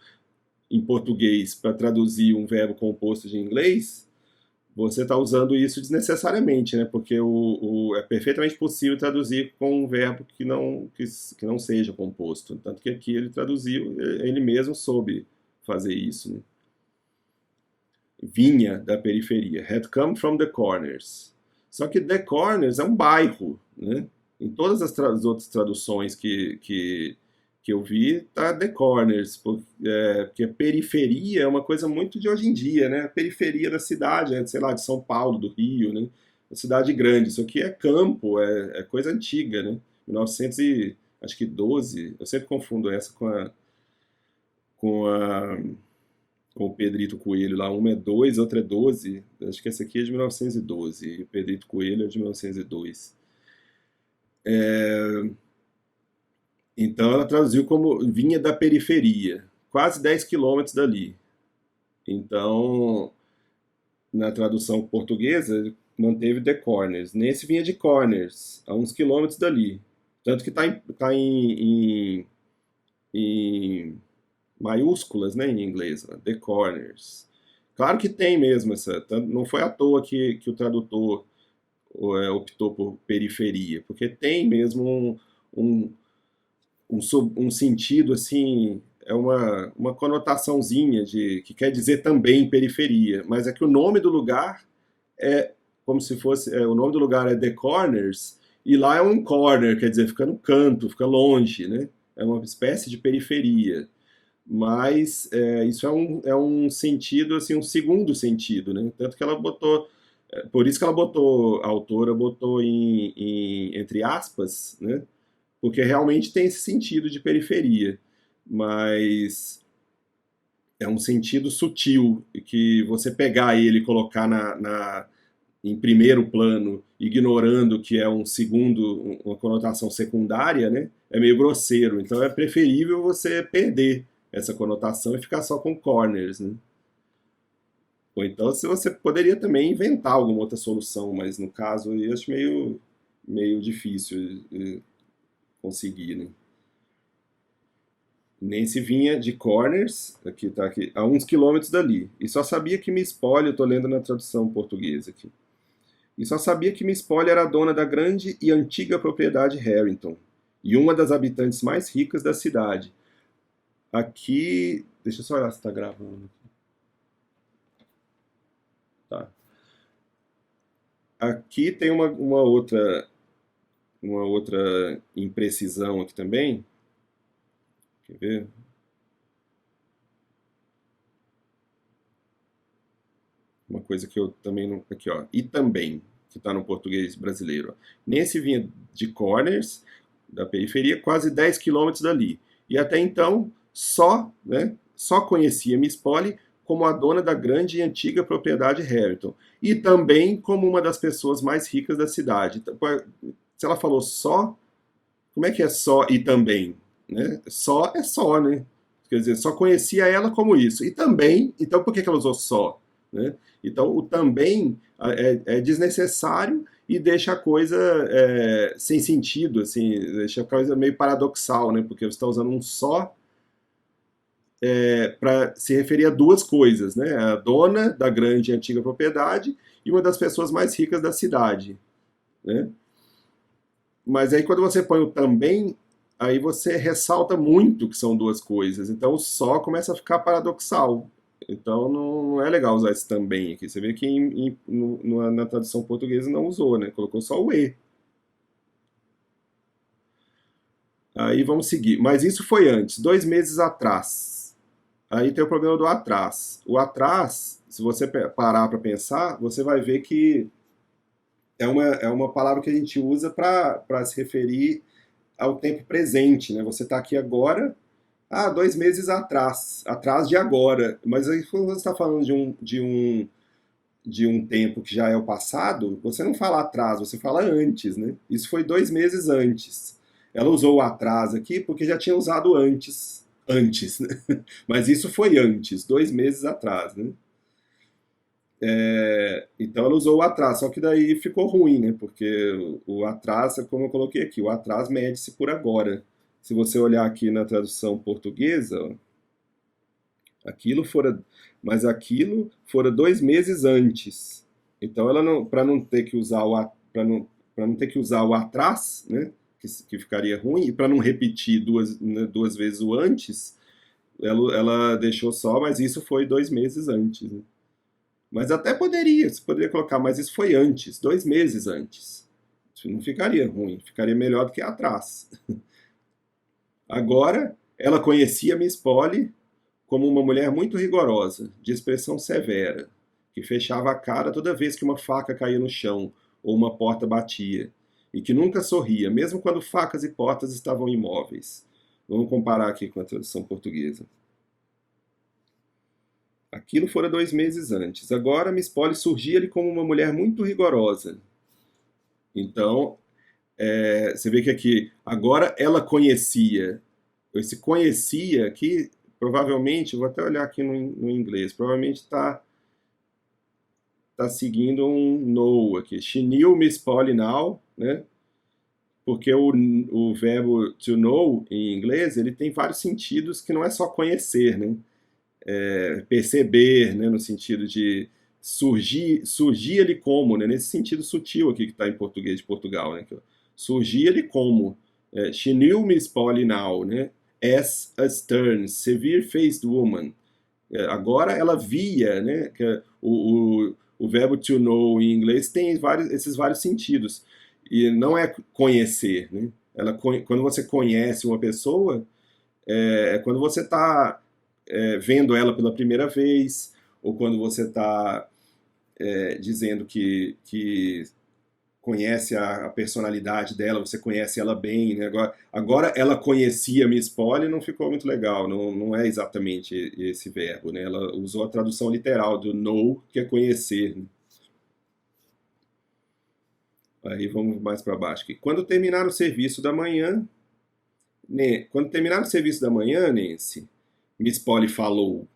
em português para traduzir um verbo composto de inglês, você está usando isso desnecessariamente, né? Porque é perfeitamente possível traduzir com um verbo que não seja composto. Tanto que aqui ele traduziu, ele mesmo soube fazer isso, né? Vinha da periferia. Had come from the corners. Só que the corners é um bairro, né? Em todas as outras traduções que eu vi, tá the corners, porque periferia é uma coisa muito de hoje em dia, né? A periferia da cidade, né? Sei lá, de São Paulo, do Rio, né? Uma cidade grande. Isso aqui é campo, é coisa antiga, né? 1912, eu sempre confundo essa com a com o Pedrito Coelho lá, uma é 2, outra é 12, acho que essa aqui é de 1912, e o Pedrito Coelho é de 1902. Então ela traduziu como vinha da periferia, quase 10 quilômetros dali. Então, na tradução portuguesa, manteve the corners. Nesse vinha de corners, a uns quilômetros dali. Tanto que em maiúsculas, né, em inglês, né? The corners. Claro que tem mesmo essa. Não foi à toa que o tradutor optou por periferia, porque tem mesmo um, um sentido assim, é uma conotaçãozinha que quer dizer também periferia, mas é que o nome do lugar é como se fosse. O nome do lugar é The Corners, e lá é um corner, quer dizer, fica no canto, fica longe, né? É uma espécie de periferia. Mas isso é um sentido, assim, um segundo sentido, né? Tanto que ela botou. Por isso que ela botou, a autora botou entre aspas, né? Porque realmente tem esse sentido de periferia, mas é um sentido sutil, que você pegar ele e colocar em primeiro plano, ignorando que é uma conotação secundária, né? É meio grosseiro. Então é preferível você perder essa conotação e ficar só com corners, né? Ou então se você poderia também inventar alguma outra solução, mas no caso eu acho meio difícil conseguir, né? Nancy vinha de Corners, tá aqui, a uns quilômetros dali, e só sabia que Miss Polly, eu tô lendo na tradução portuguesa aqui, e só sabia que Miss Polly era a dona da grande e antiga propriedade Harrington, e uma das habitantes mais ricas da cidade. Aqui, deixa eu só olhar se tá gravando. Tá. Aqui tem uma outra uma outra imprecisão aqui também. Quer ver? Uma coisa que eu também não... Aqui, ó. E também, que está no português brasileiro. Ó. Nesse vinha de Corners, da periferia, quase 10 quilômetros dali. E até então, só conhecia Miss Polly como a dona da grande e antiga propriedade Harrington. E também como uma das pessoas mais ricas da cidade. Então, se ela falou só, como é que é só e também? Né? Só é só, né? Quer dizer, só conhecia ela como isso. E também, então por que ela usou só? Né? Então, o também é desnecessário e deixa a coisa sem sentido, assim, deixa a coisa meio paradoxal, né? Porque você está usando um só para se referir a duas coisas, né? A dona da grande e antiga propriedade e uma das pessoas mais ricas da cidade, né? Mas aí quando você põe o também, aí você ressalta muito que são duas coisas. Então o só começa a ficar paradoxal. Então não é legal usar esse também aqui. Você vê que na tradução portuguesa não usou, né? Colocou só o e. Aí vamos seguir. Mas isso foi antes, 2 meses atrás. Aí tem o problema do atrás. O atrás, se você parar para pensar, você vai ver que é uma palavra que a gente usa para se referir ao tempo presente, né? Você está aqui agora, 2 meses atrás, atrás de agora. Mas aí quando você está falando de um tempo que já é o passado, você não fala atrás, você fala antes, né? Isso foi 2 meses antes. Ela usou o atrás aqui porque já tinha usado antes, né? Mas isso foi antes, 2 meses atrás, né? Então ela usou o atrás, só que daí ficou ruim, né? Porque o atrás, como eu coloquei aqui, o atrás mede-se por agora. Se você olhar aqui na tradução portuguesa, ó, aquilo fora 2 meses antes. Então ela não, para não ter que usar para não ter que usar o atrás, né? Que ficaria ruim, e para não repetir duas vezes o antes, ela deixou só, mas isso foi 2 meses antes, né? Mas até você poderia colocar, mas isso foi antes, 2 meses antes. Isso não ficaria ruim, ficaria melhor do que atrás. Agora, ela conhecia Miss Polly como uma mulher muito rigorosa, de expressão severa, que fechava a cara toda vez que uma faca caía no chão ou uma porta batia, e que nunca sorria, mesmo quando facas e portas estavam imóveis. Vamos comparar aqui com a tradução portuguesa. Aquilo fora 2 meses antes. Agora Miss Polly surgia-lhe como uma mulher muito rigorosa. Então, você vê que aqui, agora ela conhecia. Esse conhecia aqui, provavelmente, vou até olhar aqui no inglês, provavelmente tá seguindo um know aqui. She knew Miss Polly now, né? Porque o verbo to know, em inglês, ele tem vários sentidos que não é só conhecer, né? Perceber, né, no sentido de surgia-lhe como, né, nesse sentido sutil aqui que está em português de Portugal, né, surgia-lhe como, she knew Miss Polly now, né, as a stern, severe-faced woman. Agora ela via, né, que o verbo to know em inglês tem esses vários sentidos, e não é conhecer, né, quando você conhece uma pessoa, quando você está vendo ela pela primeira vez, ou quando você está dizendo que conhece a personalidade dela, você conhece ela bem, né? Agora ela conhecia Miss Polly, não ficou muito legal, não é exatamente esse verbo, né? Ela usou a tradução literal do know, que é conhecer, né? Aí vamos mais para baixo aqui. Quando terminar o serviço da manhã, Nancy, Miss Polly falou,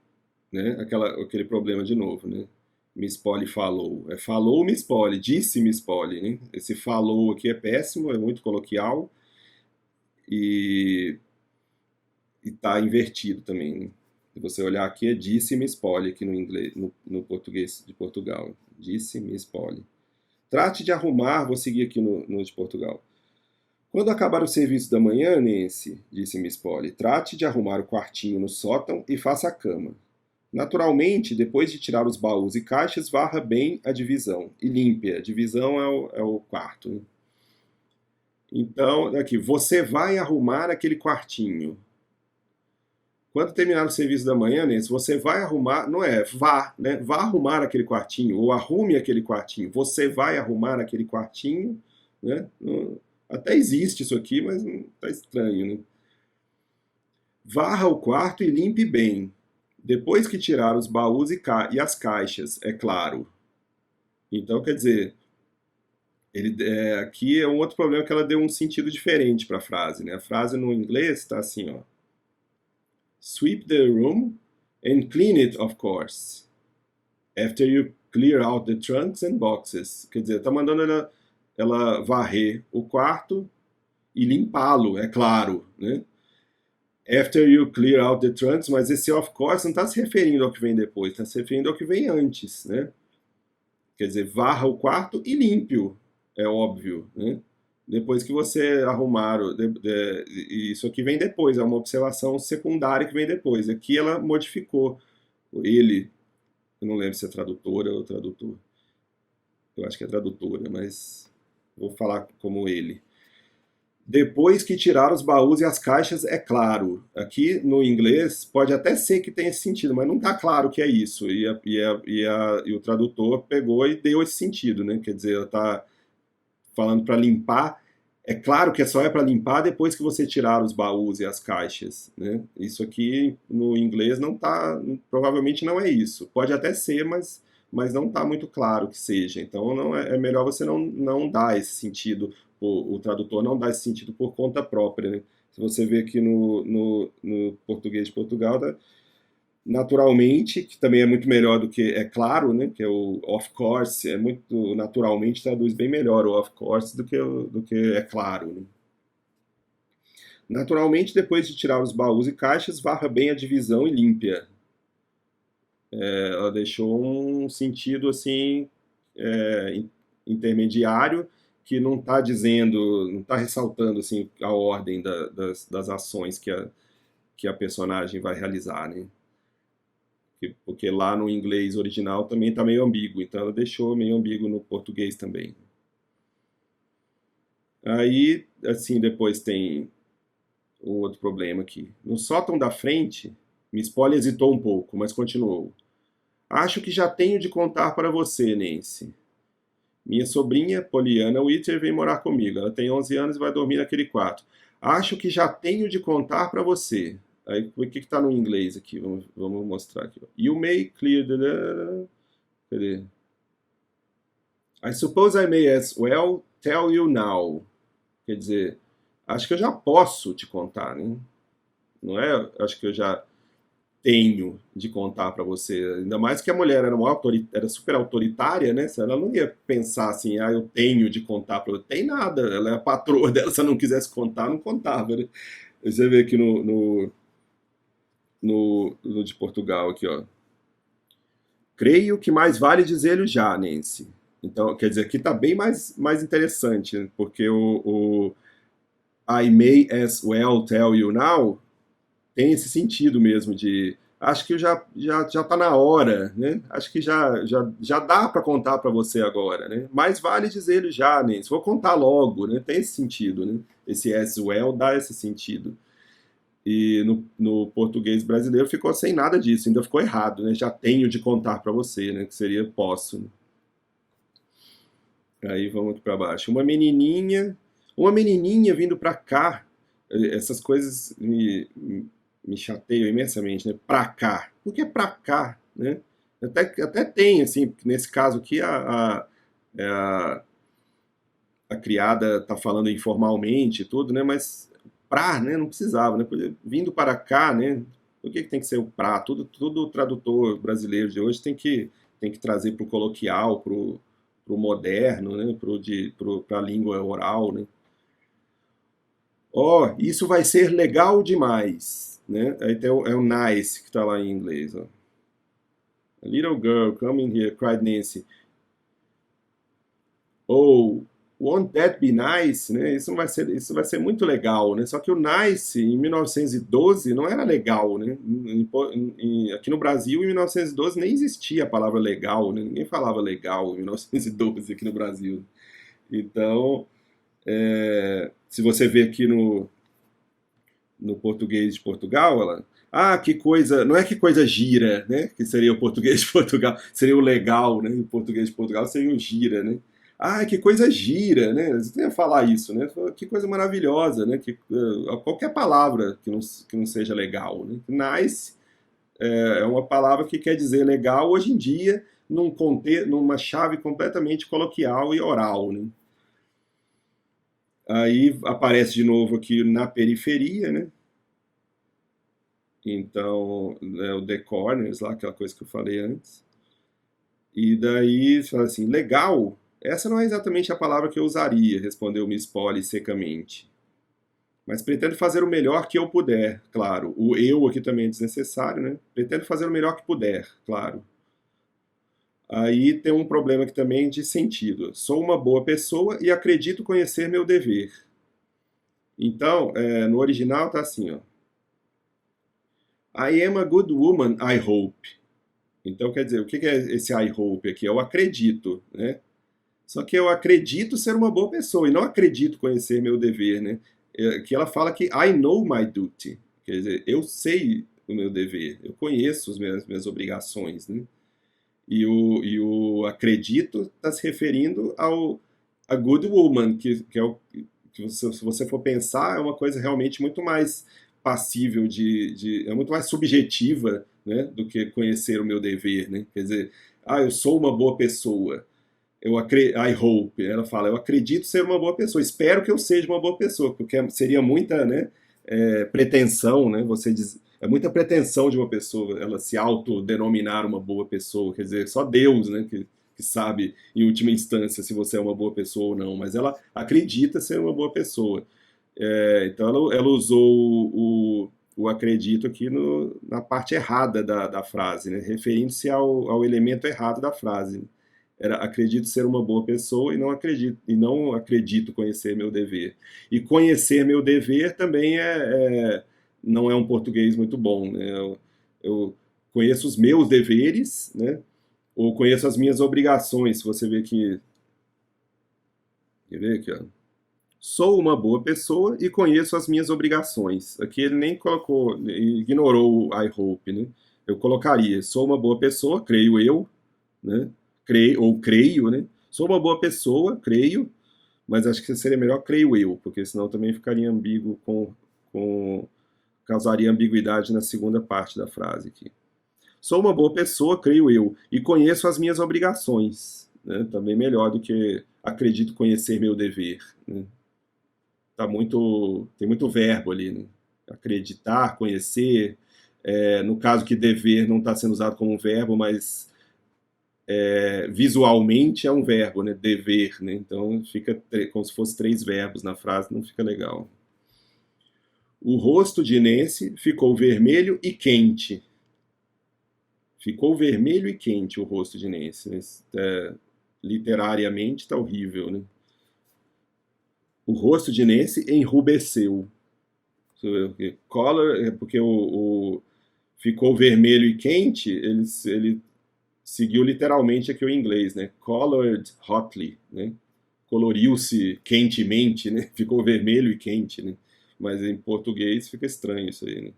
né? Aquele problema de novo, né? Miss Polly falou. Falou Miss Polly, disse Miss Polly, né? Esse falou aqui é péssimo, é muito coloquial e tá invertido também, né? Se você olhar aqui, é disse Miss Polly aqui no inglês, no português de Portugal. Disse Miss Polly. Trate de arrumar, vou seguir aqui no de Portugal. Quando acabar o serviço da manhã, Nancy, disse Miss Polly, trate de arrumar o quartinho no sótão e faça a cama. Naturalmente, depois de tirar os baús e caixas, varra bem a divisão e limpe. A divisão é o quarto, né? Então, aqui, você vai arrumar aquele quartinho. Quando terminar o serviço da manhã, Nancy, você vai arrumar, não é vá, né? Vá arrumar aquele quartinho, ou arrume aquele quartinho. Você vai arrumar aquele quartinho, né? Até existe isso aqui, mas tá estranho, né? Varra o quarto e limpe bem. Depois que tirar os baús e as caixas, é claro. Então, quer dizer, aqui é um outro problema que ela deu um sentido diferente para a frase, né? A frase no inglês está assim, ó. Sweep the room and clean it, of course. After you clear out the trunks and boxes. Quer dizer, tá mandando ela varrer o quarto e limpá-lo, é claro, né? After you clear out the trunks, mas esse of course não está se referindo ao que vem depois, está se referindo ao que vem antes, né? Quer dizer, varra o quarto e limpe-o, é óbvio, né? Depois que você arrumar, isso aqui vem depois, é uma observação secundária que vem depois. Aqui ela modificou ele, eu não lembro se é tradutora ou tradutor, eu acho que é tradutora, mas vou falar como ele. Depois que tirar os baús e as caixas, é claro. Aqui no inglês pode até ser que tenha esse sentido, mas não está claro que é isso. E o tradutor pegou e deu esse sentido, né? Quer dizer, ela está falando para limpar. É claro que só é para limpar depois que você tirar os baús e as caixas, né? Isso aqui no inglês não tá, provavelmente não é isso. Pode até ser, mas não está muito claro que seja. Então é melhor você não dar esse sentido. O tradutor não dá esse sentido por conta própria, né? Se você vê aqui no português de Portugal, naturalmente, que também é muito melhor do que é claro, né? Que é o of course, é muito naturalmente traduz bem melhor o of course do que é claro, né? Naturalmente, depois de tirar os baús e caixas, varra bem a divisão e limpe-a. Ela deixou um sentido assim intermediário que não está dizendo, não está ressaltando assim a ordem das ações que a personagem vai realizar, né? Porque lá no inglês original também está meio ambíguo, então ela deixou meio ambíguo no português também. Aí, assim, depois tem um outro problema aqui. No sótão da frente, Miss Polly hesitou um pouco, mas continuou. Acho que já tenho de contar para você, Nancy. Minha sobrinha, Poliana Whitter, vem morar comigo. Ela tem 11 anos e vai dormir naquele quarto. Acho que já tenho de contar para você. Aí, o que está no inglês aqui? Vamos mostrar aqui. You may clear the... Cadê? I suppose I may as well tell you now. Quer dizer, acho que eu já posso te contar, né? Não é? Acho que eu já tenho de contar para você. Ainda mais que a mulher era super autoritária, né? Ela não ia pensar assim, eu tenho de contar para você. Tem nada, ela é a patroa dela, se ela não quisesse contar, não contava, né? Você vê aqui no de Portugal, aqui, ó. Creio que mais vale dizer-lhe já, Nancy. Então, quer dizer, aqui está bem mais interessante, né? Porque o I may as well tell you now tem esse sentido mesmo de acho que já tá na hora, né? Acho que já dá para contar para você agora, né? Mas vale dizer já, né? Vou contar logo, né? Tem esse sentido, né? Esse as well dá esse sentido. E no português brasileiro ficou sem nada disso, ainda ficou errado, né? Já tenho de contar para você, né? Que seria posso. Né? Aí vamos aqui para baixo. Uma menininha vindo para cá. Essas coisas me chateiam imensamente, né? Pra cá. Por que pra cá, né? Até tem, assim, nesse caso aqui, a criada tá falando informalmente e tudo, né? Mas pra, né? Não precisava, né? Vindo para cá, né? Por que tem que ser o pra? Tudo tradutor brasileiro de hoje tem que trazer pro coloquial, pro moderno, né? Pra língua oral, né? Isso vai ser legal demais, né? Aí tem o nice que tá lá em inglês, ó. A little girl coming here, cried Nancy. Oh, won't that be nice, né? Isso vai ser muito legal, né? Só que o nice em 1912 não era legal, né? Aqui no Brasil em 1912 nem existia a palavra legal, né? Ninguém falava legal em 1912 aqui no Brasil. Então Se você vê aqui no português de Portugal, ela, que coisa, não é que coisa gira, né? Que seria o português de Portugal, seria o legal, né? O português de Portugal seria o gira, né? Que coisa gira, né? Você ia falar isso, né? Que coisa maravilhosa, né? Qualquer palavra que não seja legal, né? Nice é uma palavra que quer dizer legal hoje em dia, numa chave completamente coloquial e oral, né? Aí aparece de novo aqui na periferia, né? Então, o The Corners, lá, aquela coisa que eu falei antes. E daí, você fala assim, legal, essa não é exatamente a palavra que eu usaria, respondeu Miss Polly secamente. Mas pretendo fazer o melhor que eu puder, claro. O eu aqui também é desnecessário, né? Pretendo fazer o melhor que puder, claro. Aí tem um problema aqui também de sentido. Sou uma boa pessoa e acredito conhecer meu dever. Então, no original tá assim, ó. I am a good woman, I hope. Então, quer dizer, o que é esse I hope aqui? Eu acredito, né? Só que eu acredito ser uma boa pessoa e não acredito conhecer meu dever, né? Que ela fala que I know my duty. Quer dizer, eu sei o meu dever, eu conheço as minhas obrigações, né? E o acredito está se referindo ao a good woman, que é o que você, se você for pensar, é uma coisa realmente muito mais passível é muito mais subjetiva, né, do que conhecer o meu dever, né? Quer dizer, eu sou uma boa pessoa. I hope, ela fala, eu acredito ser uma boa pessoa, espero que eu seja uma boa pessoa, porque seria muita, né, pretensão, né, é muita pretensão de uma pessoa, ela se autodenominar uma boa pessoa, quer dizer, só Deus, né, que sabe, em última instância, se você é uma boa pessoa ou não, mas ela acredita ser uma boa pessoa. Então ela usou o acredito aqui na parte errada da frase, né, referindo-se ao elemento errado da frase. Era acredito ser uma boa pessoa e não acredito conhecer meu dever. E conhecer meu dever também não é um português muito bom, né? Eu conheço os meus deveres, né? Ou conheço as minhas obrigações. Se você ver que, quer ver aqui, ó. Sou uma boa pessoa e conheço as minhas obrigações. Aqui ele nem colocou, ignorou o I hope, né? Eu colocaria, sou uma boa pessoa, creio eu, né? Creio, né? Sou uma boa pessoa, creio, mas acho que seria melhor creio eu, porque senão também ficaria ambíguo causaria ambiguidade na segunda parte da frase aqui. Sou uma boa pessoa, creio eu, e conheço as minhas obrigações, né? Também melhor do que acredito conhecer meu dever, né? Tem muito verbo ali, né? Acreditar, conhecer. No caso que dever não está sendo usado como um verbo, mas visualmente é um verbo, né? Dever, né? Então fica como se fosse três verbos na frase, não fica legal. O rosto de Nancy ficou vermelho e quente. Ficou vermelho e quente o rosto de Nancy. Literariamente está horrível, né? O rosto de Nancy enrubesceu. Color, porque ficou vermelho e quente, ele seguiu literalmente aqui o inglês, né? Colored hotly, né? Coloriu-se quentemente, né? Ficou vermelho e quente, né? Mas em português fica estranho isso aí, né?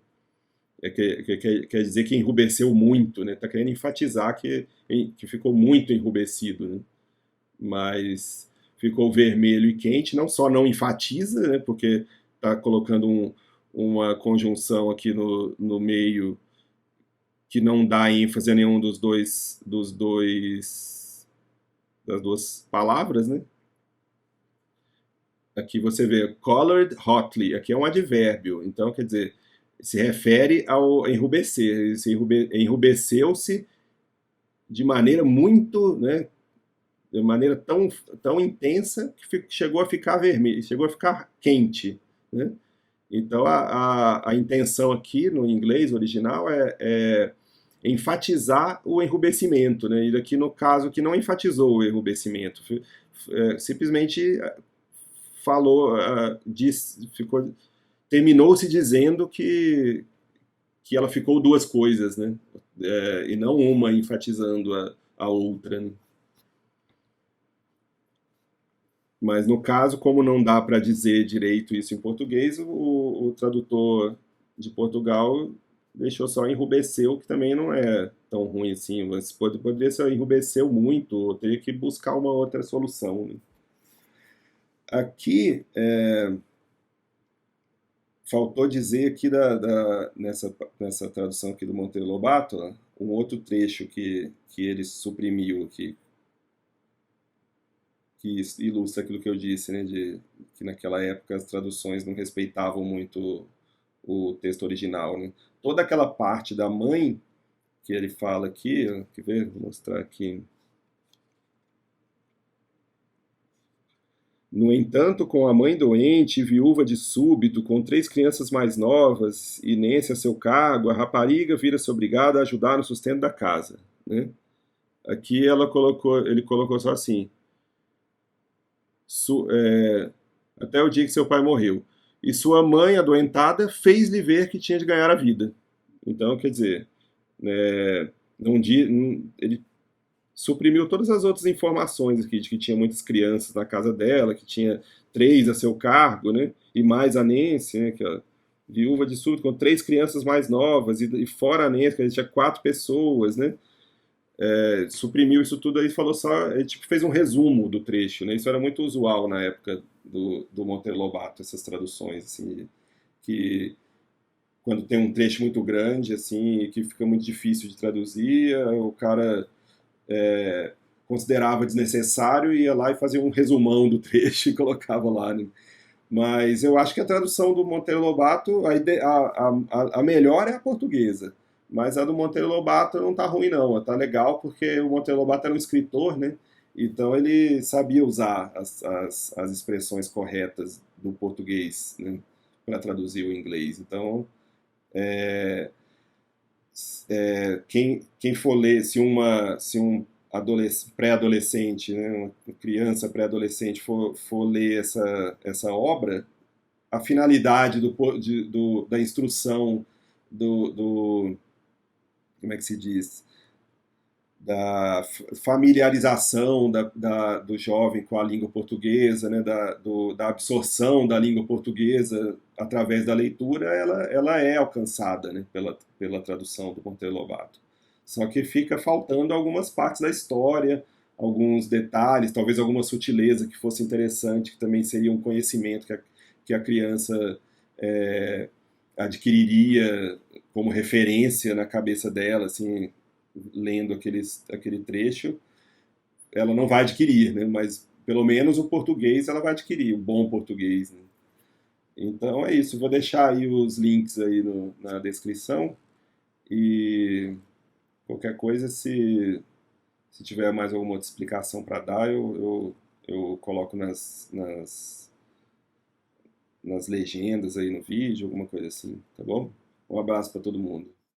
Quer dizer que enrubesceu muito, né? Tá querendo enfatizar que ficou muito enrubescido, né? Mas ficou vermelho e quente, não só não enfatiza, né? Porque tá colocando uma conjunção aqui no meio que não dá ênfase a nenhum das duas palavras, né? Aqui você vê colored hotly, aqui é um advérbio, então quer dizer, se refere ao enrubescer, enrubesceu-se de maneira muito, né, de maneira tão intensa que chegou a ficar vermelho, chegou a ficar quente, né? Então a intenção aqui no inglês original é enfatizar o enrubescimento, né? E aqui no caso que não enfatizou o enrubescimento, simplesmente falou, terminou-se dizendo que ela ficou duas coisas, né? E não uma enfatizando a outra, né? Mas no caso, como não dá para dizer direito isso em português, o tradutor de Portugal deixou só enrubesceu, que também não é tão ruim assim. Mas poderia ser enrubesceu muito, ou teria que buscar uma outra solução, né? Aqui, faltou dizer aqui nessa tradução aqui do Monteiro Lobato, ó, um outro trecho que ele suprimiu aqui, que ilustra aquilo que eu disse, né, de que naquela época as traduções não respeitavam muito o texto original, né? Toda aquela parte da mãe que ele fala aqui, ó, quer ver? Vou mostrar aqui. No entanto, com a mãe doente e viúva de súbito, com 3 crianças mais novas, e Inência a seu cargo, a rapariga vira-se obrigada a ajudar no sustento da casa, né? Aqui ele colocou só assim, su- é, até o dia que seu pai morreu. E sua mãe, adoentada, fez-lhe ver que tinha de ganhar a vida. Então, quer dizer, não, ele suprimiu todas as outras informações aqui, de que tinha muitas crianças na casa dela, que tinha 3 a seu cargo, né? E mais a Nancy, né? Que é a viúva de súbito, com 3 crianças mais novas, e fora a Nancy, que a gente tinha 4 pessoas, né? Suprimiu isso tudo aí, falou só, ele tipo, fez um resumo do trecho, né? Isso era muito usual na época do Monteiro Lobato, essas traduções, assim, que quando tem um trecho muito grande, assim, que fica muito difícil de traduzir, o cara considerava desnecessário e ia lá e fazia um resumão do trecho e colocava lá, né? Mas eu acho que a tradução do Monteiro Lobato, a melhor é a portuguesa. Mas a do Monteiro Lobato não tá ruim, não. Tá legal porque o Monteiro Lobato era um escritor, né? Então ele sabia usar as expressões corretas do português, né? Para traduzir o inglês. Então, quem for ler, se um pré-adolescente, né, uma criança pré-adolescente for ler essa obra, a finalidade da instrução como é que se diz, da familiarização do jovem com a língua portuguesa, né, da absorção da língua portuguesa através da leitura, ela é alcançada, né, pela tradução do Monteiro Lobato. Só que fica faltando algumas partes da história, alguns detalhes, talvez alguma sutileza que fosse interessante, que também seria um conhecimento que a criança é, adquiriria como referência na cabeça dela, assim, lendo aquele trecho, ela não vai adquirir, né? Mas pelo menos o português ela vai adquirir, o bom português, né? Então é isso, vou deixar aí os links aí na descrição e qualquer coisa, se tiver mais alguma outra explicação para dar, eu coloco nas legendas aí no vídeo, alguma coisa assim, tá bom? Um abraço para todo mundo.